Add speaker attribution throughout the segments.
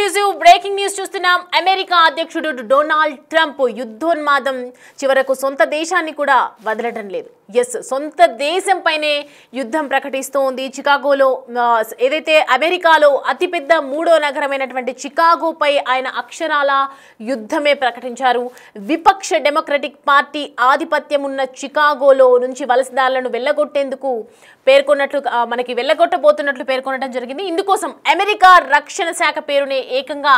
Speaker 1: Exclusive breaking news చూస్తున్నాం. America అధ్యక్షుడు Donald Trump యుద్ధోన్మాదం చివరకు సొంత దేశాన్ని కూడా వదలడం లేదు. సొంత దేశంపైనే యుద్ధం ప్రకటిస్తూ ఉంది. చికాగోలో ఏదైతే అమెరికాలో అతిపెద్ద మూడో నగరమైనటువంటి చికాగోపై ఆయన అక్షరాల యుద్ధమే ప్రకటించారు. విపక్ష డెమోక్రటిక్ పార్టీ ఆధిపత్యం ఉన్న చికాగోలో నుంచి వలసదారులను వెళ్ళగొట్టేందుకు పేర్కొన్నట్లు మనకి వెళ్ళగొట్టబోతున్నట్లు పేర్కొనడం జరిగింది. ఇందుకోసం అమెరికా రక్షణ శాఖ పేరునే ఏకంగా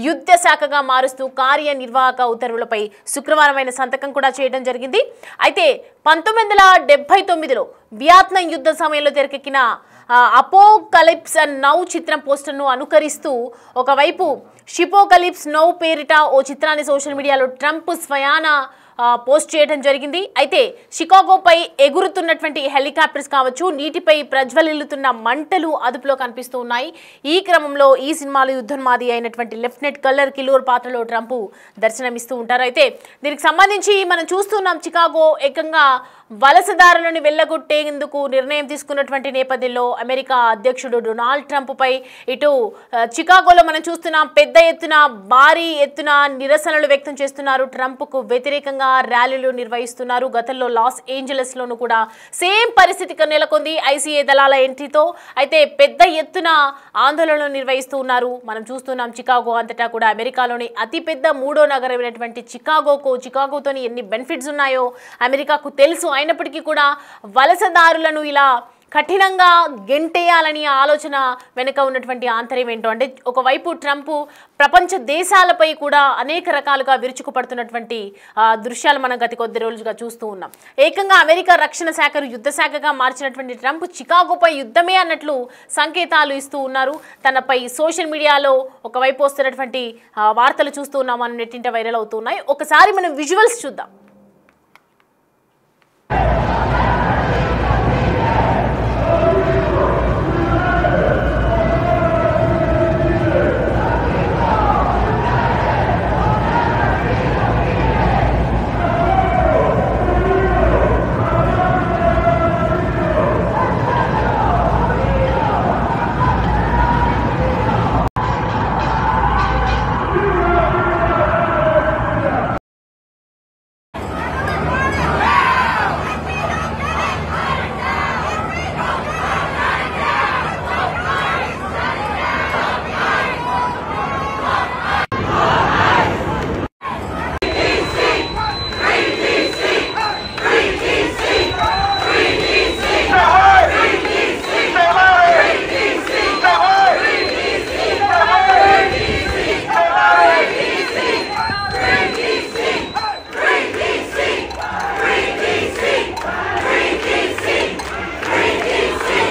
Speaker 1: యుద్ధ శాఖగా మారుస్తూ కార్యనిర్వాహక ఉత్తర్వులపై శుక్రవారం ఆయన సంతకం కూడా చేయడం జరిగింది. అయితే 1979లో వియత్నాం యుద్ధ సమయంలో తెరకెక్కిన అపోకలిప్స్ నౌ చిత్రం పోస్టర్ను అనుకరిస్తూ ఒకవైపు షిపోకలిప్స్ నౌ పేరిట ఓ చిత్రాన్ని సోషల్ మీడియాలో ట్రంప్ స్వయాన పోస్ట్ చేయడం జరిగింది. అయితే షికాగోపై ఎగురుతున్నటువంటి హెలికాప్టర్స్ కావచ్చు, నీటిపై ప్రజ్వలిల్లుతున్న మంటలు అదుపులో కనిపిస్తూ ఉన్నాయి. ఈ క్రమంలో ఈ సినిమాలో యుద్ధోన్మాది అయినటువంటి లెఫ్టినెంట్ కల్లర్ కిలోర్ పాత్రలో ట్రంప్ దర్శనమిస్తూ ఉంటారు. అయితే దీనికి సంబంధించి మనం చూస్తున్నాం, చికాగో ఏకంగా వలసదారులను వెళ్ళగొట్టేందుకు నిర్ణయం తీసుకున్నటువంటి నేపథ్యంలో అమెరికా అధ్యక్షుడు డొనాల్డ్ ట్రంప్ పై ఇటు చికాగోలో మనం చూస్తున్నాం, పెద్ద ఎత్తున భారీ ఎత్తున నిరసనలు వ్యక్తం చేస్తున్నారు. ట్రంప్కు వ్యతిరేకంగా ర్యాలీలు నిర్వహిస్తున్నారు. గతంలో లాస్ ఏంజలస్ లోను కూడా సేమ్ పరిస్థితి నెలకొంది ఐసీఏ దళాల ఎంట్రీతో. అయితే పెద్ద ఎత్తున ఆందోళనలు నిర్వహిస్తూ ఉన్నారు. మనం చూస్తున్నాం చికాగో అంతటా కూడా అమెరికాలోని అతిపెద్ద మూడో నగరమైనటువంటి చికాగోతోని ఎన్ని బెనిఫిట్స్ ఉన్నాయో అమెరికాకు తెలుసు. అయినప్పటికీ కూడా వలసదారులను ఇలా కఠినంగా గెంటేయాలని ఆలోచన వెనుక ఉన్నటువంటి ఆంతర్యం ఏంటో అంటే, ఒకవైపు ట్రంప్ ప్రపంచ దేశాలపై కూడా అనేక రకాలుగా విరుచుకుపడుతున్నటువంటి దృశ్యాలు మనం గత కొద్ది రోజులుగా చూస్తూ ఉన్నాం. ఏకంగా అమెరికా రక్షణ శాఖను యుద్ధ శాఖగా మార్చినటువంటి ట్రంప్ చికాగోపై యుద్ధమే అన్నట్లు సంకేతాలు ఇస్తూ ఉన్నారు. తనపై సోషల్ మీడియాలో ఒకవైపు వస్తున్నటువంటి వార్తలు చూస్తూ ఉన్నాం, మనం నెట్టింట వైరల్ అవుతున్నాయి. ఒకసారి మనం విజువల్స్ చూద్దాం.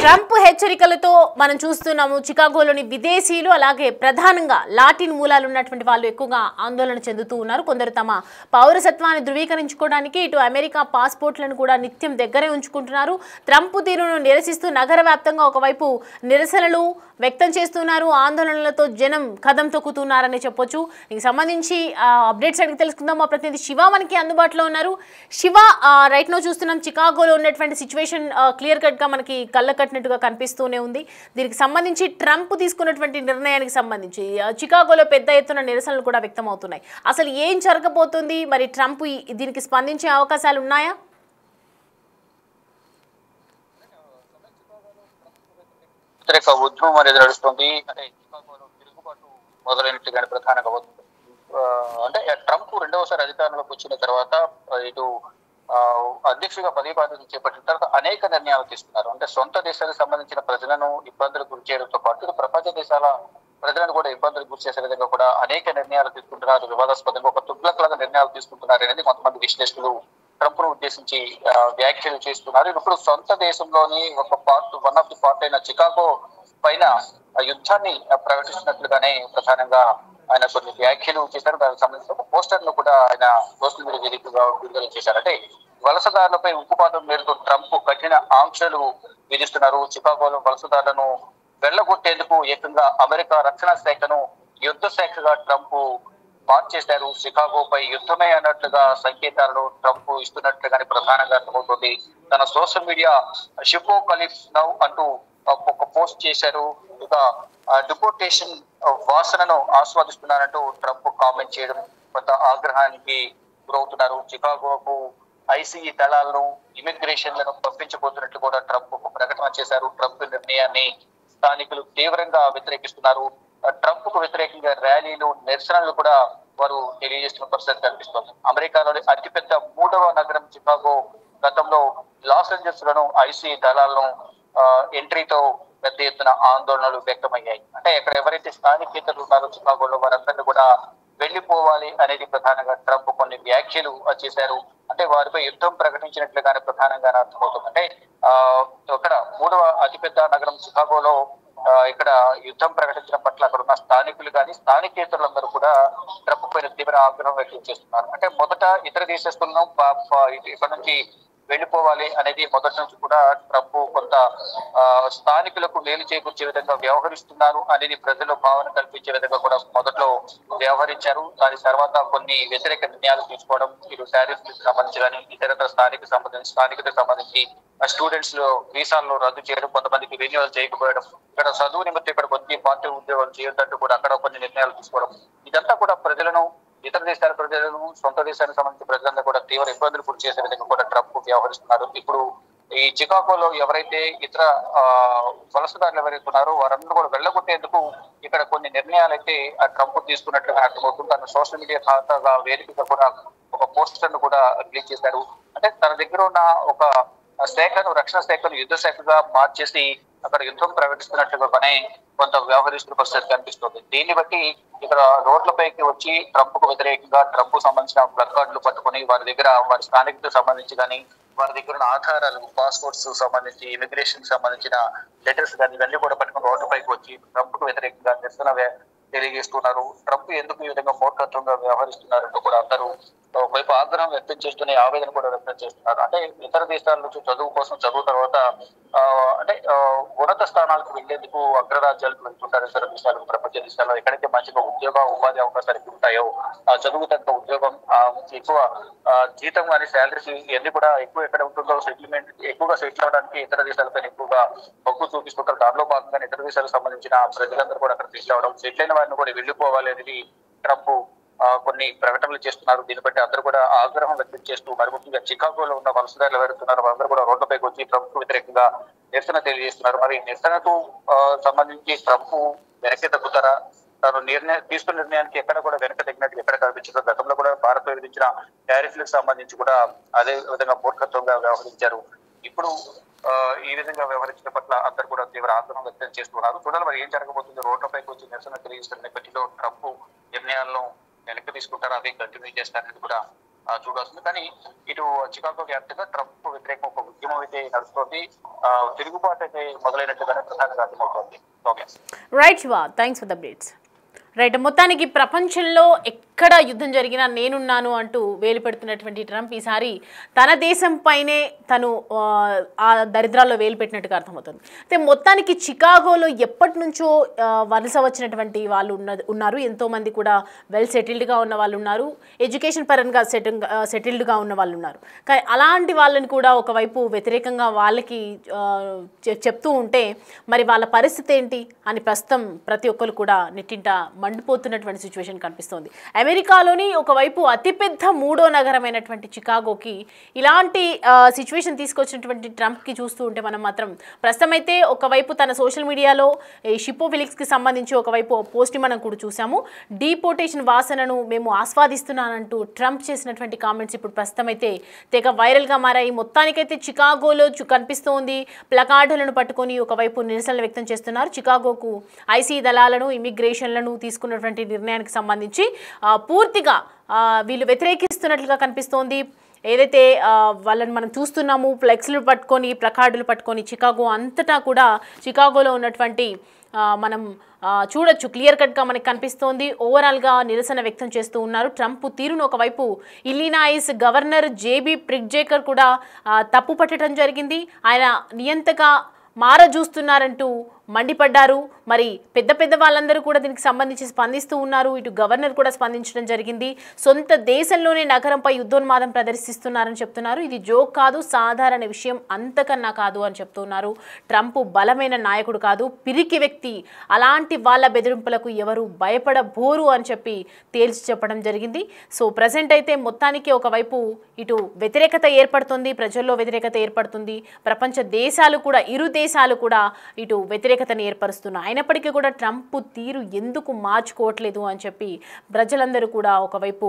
Speaker 1: ట్రంప్ హెచ్చరికలతో మనం చూస్తున్నాము, చికాగోలోని విదేశీయులు అలాగే ప్రధానంగా లాటిన్ మూలాలు ఉన్నటువంటి వాళ్ళు ఎక్కువగా ఆందోళన చెందుతూ ఉన్నారు. కొందరు తమ పౌరసత్వాన్ని ధృవీకరించుకోవడానికి ఇటు అమెరికా పాస్పోర్ట్లను కూడా నిత్యం దగ్గరే ఉంచుకుంటున్నారు. ట్రంప్ తీరును నిరసిస్తూ నగర వ్యాప్తంగా ఒకవైపు నిరసనలు వ్యక్తం చేస్తున్నారు. ఆందోళనలతో జనం కదం తొక్కుతున్నారని చెప్పొచ్చు. దీనికి సంబంధించి అప్డేట్స్ అడిగి తెలుసుకుందాం. మా ప్రతినిధి శివ మనకి అందుబాటులో ఉన్నారు. శివ, రైట్ నో చూస్తున్నాం చికాగోలో ఉన్నటువంటి సిచ్యువేషన్ క్లియర్ కట్ గా మనకి కళ్ళ కట్టినట్టుగా కనిపిస్తూనే ఉంది. దీనికి సంబంధించి ట్రంప్ తీసుకున్నటువంటి నిర్ణయానికి సంబంధించి చికాగోలో పెద్ద ఎత్తున నిరసనలు కూడా వ్యక్తం అవుతున్నాయి. అసలు ఏం జరగబోతుంది, మరి ట్రంప్ దీనికి స్పందించే అవకాశాలు ఉన్నాయా?
Speaker 2: ఉద్యమం అనేది నడుస్తుంది. అంటే చికాగోలో తిరుగుబాటు మొదలైనట్టుగానే ప్రధానంగా అంటే ట్రంప్ రెండవసారి అధికారంలోకి వచ్చిన తర్వాత ఇటు అధ్యక్షుడిగా పదవి బాధ్యతలు చేపట్టిన తర్వాత అనేక నిర్ణయాలు తీసుకున్నారు. అంటే సొంత దేశాలకు సంబంధించిన ప్రజలను ఇబ్బందులకు గురి చేయడంతో పాటు ప్రపంచ దేశాల ప్రజలను కూడా ఇబ్బందులకు గురి చేసే విధంగా కూడా అనేక నిర్ణయాలు తీసుకుంటున్నారు. వివాదాస్పదంగా ఒక తుగ్లక్ లాగా నిర్ణయాలు తీసుకుంటున్నారు అనేది కొంతమంది విశ్లేషకులు ట్రంప్ ను ఉద్దేశించి వ్యాఖ్యలు చేస్తున్నారు. ఇప్పుడు సొంత దేశంలోని ఒక వన్ ఆఫ్ ది పార్ట్ అయిన చికాగో పైన యుద్ధాన్ని ప్రకటిస్తున్నట్లుగానే ప్రధానంగా ఆయన కొన్ని వ్యాఖ్యలు చేశారు. దానికి సంబంధించిన పోస్టర్ ను కూడా ఆయన సోషల్ మీడియా వేదికగా విడుదల చేశారు. అంటే వలసదారులపై ఉక్కుపాదం మేరకు ట్రంప్ కఠిన ఆంక్షలు విధిస్తున్నారు. చికాగోలో వలసదారులను వెళ్లగొట్టేందుకు ఏకంగా అమెరికా రక్షణ శాఖను యుద్ధ శాఖగా ట్రంప్ మార్చేశారు. చికాగోపై యుద్ధమే అన్నట్లుగా సంకేతాలను ట్రంప్ ఇస్తున్నట్లుగానే ప్రధానంగా అర్థమవుతుంది. తన సోషల్ మీడియా షిపోకలిప్స్ నౌ అంటూ ఒక పోస్ట్ చేశారు. ఇక డిపోర్టేషన్ వాసనను ఆస్వాదిస్తున్నారంటూ ట్రంప్ కామెంట్ చేయడం కొంత ఆగ్రహానికి గురవుతున్నారు. చికాగోకు ఐసీఈ దళాలను ఇమిగ్రేషన్లను పంపించబోతున్నట్లు కూడా ట్రంప్ ఒక ప్రకటన చేశారు. ట్రంప్ నిర్ణయాన్ని స్థానికులు తీవ్రంగా వ్యతిరేకిస్తున్నారు. ట్రంప్ కు వ్యతిరేకంగా ర్యాలీలు, నిరసనలు కూడా వారు తెలియజేస్తున్న పరిస్థితి కనిపిస్తోంది. అమెరికాలోని అతిపెద్ద 3వ నగరం చికాగో గతంలో లాస్ ఏంజల్స్ లను ఐసీఈ దళాలను ఎంట్రీతో పెద్ద ఎత్తున ఆందోళనలు వ్యక్తమయ్యాయి. అంటే ఇక్కడ ఎవరైతే స్థానికేతరులు ఉన్నారో చికాగోలో వారందరినీ కూడా వెళ్లిపోవాలి అనేది ప్రధానంగా ట్రంప్ కొన్ని వ్యాఖ్యలు చేశారు. అంటే వారిపై యుద్ధం ప్రకటించినట్లుగానే ప్రధానంగా అర్థమవుతుంది. అంటే ఇక్కడ 3వ అతిపెద్ద నగరం చికాగోలో ఇక్కడ యుద్ధం ప్రకటించడం పట్ల అక్కడ ఉన్న స్థానికులు కానీ స్థానికేతరులందరూ కూడా ట్రంప్ పైన తీవ్ర ఆగ్రహం వ్యక్తం చేస్తున్నారు. అంటే మొదట ఇతర దేశస్తులను ఇక్కడ నుంచి వెళ్లిపోవాలి అనేది మొదటి నుంచి కూడా ట్రంప్ కొంత స్థానికులకు మేలు చేకూర్చే విధంగా వ్యవహరిస్తున్నారు అనేది ప్రజలు భావన కల్పించే విధంగా కూడా మొదట్లో వ్యవహరించారు. దాని తర్వాత కొన్ని వ్యతిరేక నిర్ణయాలు తీసుకోవడం, ఇటు టారిఫ్ సంబంధించి కానీ ఇతర స్థానికతకు సంబంధించి స్టూడెంట్స్ లో వీసాలను రద్దు చేయడం, కొంతమందికి రెన్యువల్ చేయకపోవడం, ఇక్కడ చదువు నిమిత్తం ఇక్కడ వచ్చి పార్టీ ఉద్యోగాలు చేయొద్దంటూ కూడా అక్కడ కొన్ని నిర్ణయాలు తీసుకోవడం, ఇదంతా కూడా ప్రజలను, ఇతర దేశాల ప్రజలను, సొంత దేశానికి సంబంధించిన ప్రజలందరూ కూడా తీవ్ర ఇబ్బందులు గురి చేసే విధంగా కూడా ట్రంప్ వ్యవహరిస్తున్నారు. ఇప్పుడు ఈ చికాగోలో ఎవరైతే ఇతర వలసదారులు ఎవరైతే ఉన్నారో వారందరూ కూడా వెళ్ళగొట్టేందుకు ఇక్కడ కొన్ని నిర్ణయాలు అయితే ఆ ట్రంప్ తీసుకున్నట్లుగా అర్థమవుతుంది. తన సోషల్ మీడియా ఖాతాగా వేదికగా కూడా ఒక పోస్టర్ ను కూడా రిలీజ్ చేశారు. అంటే తన దగ్గర ఉన్న ఒక శాఖను, రక్షణ శాఖను యుద్ధ శాఖగా మార్చేసి అక్కడ యుద్ధం ప్రకటిస్తున్నట్లుగా పనే కొంత వ్యవహరిస్తున్న పరిస్థితి కనిపిస్తుంది. దీన్ని బట్టి ఇక్కడ రోడ్లపైకి వచ్చి ట్రంప్ కు వ్యతిరేకంగా ట్రంప్ సంబంధించిన ప్లకార్డులు పట్టుకుని వారి దగ్గర వారి స్థానికతకు సంబంధించి కానీ వారి దగ్గర ఉన్న ఆధారాలు, పాస్పోర్ట్స్ సంబంధించి, ఇమిగ్రేషన్ సంబంధించిన లెటర్స్ కానీ ఇవన్నీ కూడా పట్టుకుని రోడ్లపైకి వచ్చి ట్రంప్ కు వ్యతిరేకంగా నిరసన తెలియజేస్తున్నారు. ట్రంప్ ఎందుకు ఈ విధంగా మూర్ఖత్వంగా వ్యవహరిస్తున్నారంటూ కూడా అందరూ ఒకవైపు ఆగ్రహం వ్యక్తం చేస్తూనే ఆవేదన కూడా వ్యక్తం చేస్తున్నారు. అంటే ఇతర దేశాల నుంచి చదువు కోసం, చదువు తర్వాత అంటే ఉన్నత స్థానాలకు వెళ్లేందుకు అగ్రరాజ్యాలకు వెళ్తుంటారు ఇతర దేశాలకు, ప్రపంచ దేశాల్లో ఎక్కడైతే మంచిగా ఉపాధి అవకాశాలు ఉంటాయో, చదువు తగ్గ ఉద్యోగం, ఎక్కువ జీతం కానీ శాలరీస్ ఇవన్నీ కూడా ఎక్కువ ఎక్కడ ఉంటుందో సెటిల్మెంట్ ఎక్కువగా సెటిల్ అవడానికి ఇతర దేశాలపైన ఎక్కువగా మొగ్గు చూపిస్తుంటారు. దానిలో భాగంగా ఇతర దేశాలకు సంబంధించిన ప్రజలందరూ కూడా అక్కడ సెటిల్ అవడం, సెటిల్ అయిన వారిని కూడా వెళ్లిపోవాలి అనేది ట్రంప్ కొన్ని ప్రకటనలు చేస్తున్నారు. దీన్ని బట్టి అందరూ కూడా ఆగ్రహం వ్యక్తం చేస్తూ మరి ముఖ్యంగా చికాగోలో ఉన్న వలసదారులు ఎవరుతున్నారు వాళ్ళందరూ కూడా రోడ్లపైకి వచ్చి ట్రంప్ కు వ్యతిరేకంగా నిరసన తెలియజేస్తున్నారు. మరి నిరసనకు సంబంధించి ట్రంప్ వెనక్కి తగ్గుతారా? తాను తీసుకున్న నిర్ణయానికి ఎక్కడ కూడా వెనక తగ్గినట్టు ఎక్కడ కనిపించదు. గతంలో కూడా భారత్ విధించిన టారిఫ్లకు సంబంధించి కూడా అదే విధంగా మూర్ఖత్వంగా వ్యవహరించారు. ఇప్పుడు ఈ విధంగా వ్యవహరించడం పట్ల అందరూ కూడా తీవ్ర ఆగ్రహం వ్యక్తం చేస్తున్నారు. చూడాలి మరి ఏం జరగబోతుంది. రోడ్లపైకి వచ్చి నిరసన తెలియజేస్తున్న నేపథ్యంలో ట్రంప్ నిర్ణయాలను వెనక్కి తీసుకుంటారు, అదే కంటిన్యూ చేస్తారనేది కూడా చూడాల్సింది. కానీ ఇటు చికాగో వ్యాప్తంగా ట్రంప్ వ్యతిరేకం ఒక ఉద్యమం అయితే నడుస్తుంది. తిరుగుబాటు అయితే మొదలైనట్లుగానే ప్రధానంగా అర్థమవుతుంది. Okay,
Speaker 1: right Shiva, thanks for the updates. Right, మొత్తానికి ప్రపంచంలో ఎక్కడ యుద్ధం జరిగినా నేనున్నాను అంటూ వేలు పెడుతున్నటువంటి ట్రంప్ ఈసారి తన దేశం పైనే తను ఆ దరిద్రాల్లో వేలు పెట్టినట్టుగా అర్థమవుతుంది. అయితే మొత్తానికి చికాగోలో ఎప్పటి నుంచో వలస వచ్చినటువంటి వాళ్ళు ఉన్నారు, ఎంతోమంది కూడా వెల్ సెటిల్డ్గా ఉన్న వాళ్ళు ఉన్నారు, ఎడ్యుకేషన్ పరంగా సెటిల్డ్గా ఉన్న వాళ్ళు ఉన్నారు. కానీ అలాంటి వాళ్ళని కూడా ఒకవైపు వ్యతిరేకంగా వాళ్ళకి చెప్తూ ఉంటే మరి వాళ్ళ పరిస్థితి ఏంటి అని ప్రస్తుతం ప్రతి ఒక్కరు కూడా నెట్టింట మండిపోతున్నటువంటి సిచ్యువేషన్ కనిపిస్తోంది. అమెరికాలోని ఒకవైపు అతిపెద్ద 3వ నగరమైనటువంటి చికాగోకి ఇలాంటి సిచ్యువేషన్ తీసుకొచ్చినటువంటి ట్రంప్కి చూస్తూ ఉంటే మనం మాత్రం ప్రస్తుతం అయితే ఒకవైపు తన సోషల్ మీడియాలో షిపోఫిలిక్స్కి సంబంధించి ఒకవైపు పోస్ట్ని మనం కూడా చూసాము. డీపోర్టేషన్ వాసనను మేము ఆస్వాదిస్తున్నానంటూ ట్రంప్ చేసినటువంటి కామెంట్స్ ఇప్పుడు ప్రస్తుతం అయితే తెగ వైరల్గా మారాయి. మొత్తానికైతే చికాగోలో కనిపిస్తోంది ప్లకార్డులను పట్టుకొని ఒకవైపు నిరసనలు వ్యక్తం చేస్తున్నారు. చికాగోకు ఐసీ దళాలను, ఇమిగ్రేషన్లను తీసుకున్నటువంటి నిర్ణయానికి సంబంధించి పూర్తిగా వీళ్ళు వ్యతిరేకిస్తున్నట్లుగా కనిపిస్తోంది. ఏదైతే వాళ్ళని మనం చూస్తున్నాము ఫ్లెక్స్లు పట్టుకొని, ప్లకార్డులు పట్టుకొని చికాగో అంతటా కూడా చికాగోలో ఉన్నటువంటి మనం చూడొచ్చు, క్లియర్ కట్గా మనకి కనిపిస్తోంది. ఓవరాల్గా నిరసన వ్యక్తం చేస్తూ ఉన్నారు. ట్రంప్ తీరును ఒకవైపు ఇల్లినాయిస్ గవర్నర్ జేబీ ప్రిట్జేకర్ కూడా తప్పు పట్టడం జరిగింది. ఆయన నియంతగా మారజూస్తున్నారంటూ మండిపడ్డారు. మరి పెద్ద పెద్ద వాళ్ళందరూ కూడా దీనికి సంబంధించి స్పందిస్తూ ఉన్నారు. ఇటు గవర్నర్ కూడా స్పందించడం జరిగింది. సొంత దేశంలోనే నగరంపై యుద్ధోన్మాదం ప్రదర్శిస్తున్నారని చెప్తున్నారు. ఇది జోక్ కాదు, సాధారణ విషయం అంతకన్నా కాదు అని చెప్తున్నారు. ట్రంప్ బలమైన నాయకుడు కాదు, పిరికి వ్యక్తి. అలాంటి వాళ్ళ బెదిరింపులకు ఎవరు భయపడబోరు అని చెప్పి తేల్చి చెప్పడం జరిగింది. సో ప్రజెంట్ అయితే మొత్తానికి ఒకవైపు ఇటు వ్యతిరేకత ఏర్పడుతుంది, ప్రజల్లో వ్యతిరేకత ఏర్పడుతుంది. ప్రపంచ దేశాలు కూడా, ఇరు దేశాలు కూడా ఇటు వ్యతిరేకతను ఏర్పరుస్తున్నాయి. అయినప్పటికీ కూడా ట్రంప్ తీరు ఎందుకు మార్చుకోవట్లేదు అని చెప్పి ప్రజలందరూ కూడా ఒకవైపు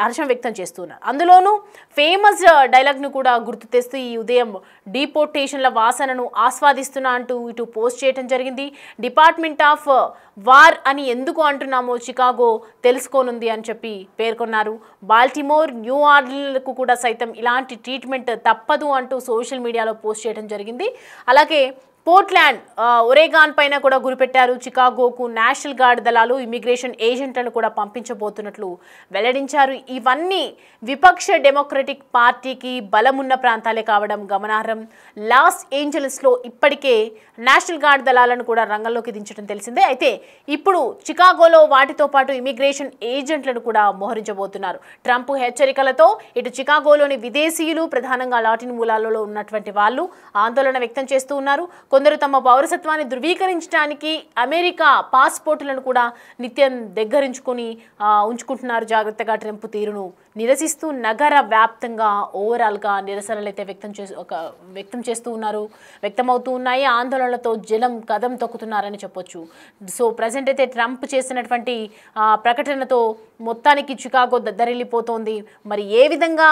Speaker 1: హర్షం వ్యక్తం చేస్తున్నారు. అందులోనూ ఫేమస్ డైలాగ్ను కూడా గుర్తు తెస్తూ ఈ ఉదయం డీపోర్టేషన్ల వాసనను ఆస్వాదిస్తున్నా అంటూ ఇటు పోస్ట్ చేయడం జరిగింది. డిపార్ట్మెంట్ ఆఫ్ వార్ అని ఎందుకు అంటున్నామో చికాగో తెలుసుకోనుంది అని చెప్పి పేర్కొన్నారు. బాల్టిమోర్, న్యూ ఆర్లిన్లకు కూడా సైతం ఇలాంటి ట్రీట్మెంట్ తప్పదు అంటూ సోషల్ మీడియాలో పోస్ట్ చేయడం జరిగింది. అలాగే పోర్ట్లాండ్, ఒరేగాన్ పైన కూడా గురిపెట్టారు. చికాగోకు నేషనల్ గార్డ్ దళాలు, ఇమిగ్రేషన్ ఏజెంట్లను కూడా పంపించబోతున్నట్లు వెల్లడించారు. ఇవన్నీ విపక్ష డెమోక్రటిక్ పార్టీకి బలమున్న ప్రాంతాలే కావడం గమనార్హం. లాస్ ఏంజలస్లో ఇప్పటికే నేషనల్ గార్డ్ దళాలను కూడా రంగంలోకి దించడం తెలిసిందే. అయితే ఇప్పుడు చికాగోలో వాటితో పాటు ఇమిగ్రేషన్ ఏజెంట్లను కూడా మోహరించబోతున్నారు. ట్రంప్ హెచ్చరికలతో ఇటు చికాగోలోని విదేశీయులు, ప్రధానంగా లాటిన్ మూలాలలో ఉన్నటువంటి వాళ్ళు ఆందోళన వ్యక్తం చేస్తూ ఉన్నారు. కొందరు తమ పౌరసత్వాన్ని ధృవీకరించడానికి అమెరికా పాస్పోర్టులను కూడా నిత్యం దగ్గరించుకొని ఉంచుకుంటున్నారు. జాగ్రత్తగా ట్రంప్ తీరును నిరసిస్తూ నగర వ్యాప్తంగా ఓవరాల్గా నిరసనలు అయితే వ్యక్తం చేస్తూ ఉన్నారు, వ్యక్తమవుతూ ఉన్నాయి. ఆందోళనలతో జనం కదం తొక్కుతున్నారని చెప్పొచ్చు. సో ప్రజెంట్ అయితే ట్రంప్ చేసినటువంటి ప్రకటనతో మొత్తానికి చికాగో దద్దరిల్లిపోతోంది. మరి ఏ విధంగా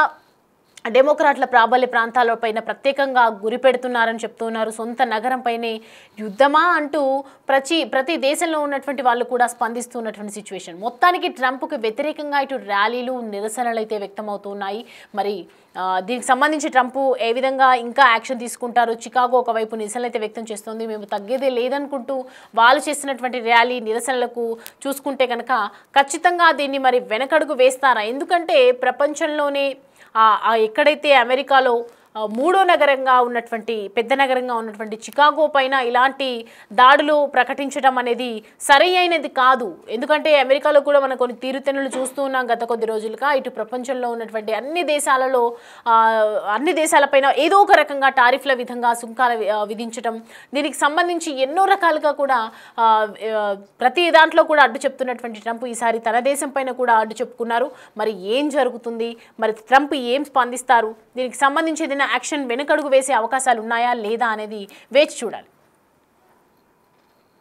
Speaker 1: డెమోక్రాట్ల ప్రాబల్య ప్రాంతాలపైన ప్రత్యేకంగా గురిపెడుతున్నారని చెప్తున్నారు. సొంత నగరంపైనే యుద్ధమా అంటూ ప్రతి దేశంలో ఉన్నటువంటి వాళ్ళు కూడా స్పందిస్తున్నటువంటి సిచ్యువేషన్. మొత్తానికి ట్రంప్కి వ్యతిరేకంగా ఇటు ర్యాలీలు, నిరసనలు అయితే వ్యక్తమవుతున్నాయి. మరి దీనికి సంబంధించి ట్రంప్ ఏ విధంగా ఇంకా యాక్షన్ తీసుకుంటారు? చికాగో ఒకవైపు నిరసనలు అయితే వ్యక్తం చేస్తుంది. మేము తగ్గేదే లేదనుకుంటూ వాళ్ళు చేసినటువంటి ర్యాలీ, నిరసనలకు చూసుకుంటే కనుక ఖచ్చితంగా దీన్ని మరి వెనకడుగు వేస్తారా? ఎందుకంటే ప్రపంచంలోనే ఎక్కడైతే అమెరికాలో మూడో నగరంగా ఉన్నటువంటి, పెద్ద నగరంగా ఉన్నటువంటి చికాగో పైన ఇలాంటి దాడులు ప్రకటించడం అనేది సరి అయినది కాదు. ఎందుకంటే అమెరికాలో కూడా మనం కొన్ని తీరుతెన్నులు చూస్తూ ఉన్నాం గత కొద్ది రోజులుగా. ఇటు ప్రపంచంలో ఉన్నటువంటి అన్ని దేశాలపైన ఏదో ఒక రకంగా టారిఫ్ల విధంగా సుంకాలు విధించడం, దీనికి సంబంధించి ఎన్నో రకాలుగా కూడా ప్రతి దాంట్లో కూడా అడ్డు చెప్తున్నటువంటి ట్రంప్ ఈసారి తన దేశం పైన కూడా అడ్డు చెప్పుకున్నారు. మరి ఏం జరుగుతుంది? మరి ట్రంప్ ఏం స్పందిస్తారు? దీనికి సంబంధించి ఏదైనా యాక్షన్ వెనుకడుగు వేసే అవకాశాలు ఉన్నాయా లేదా అనేది వేచి చూడాలి.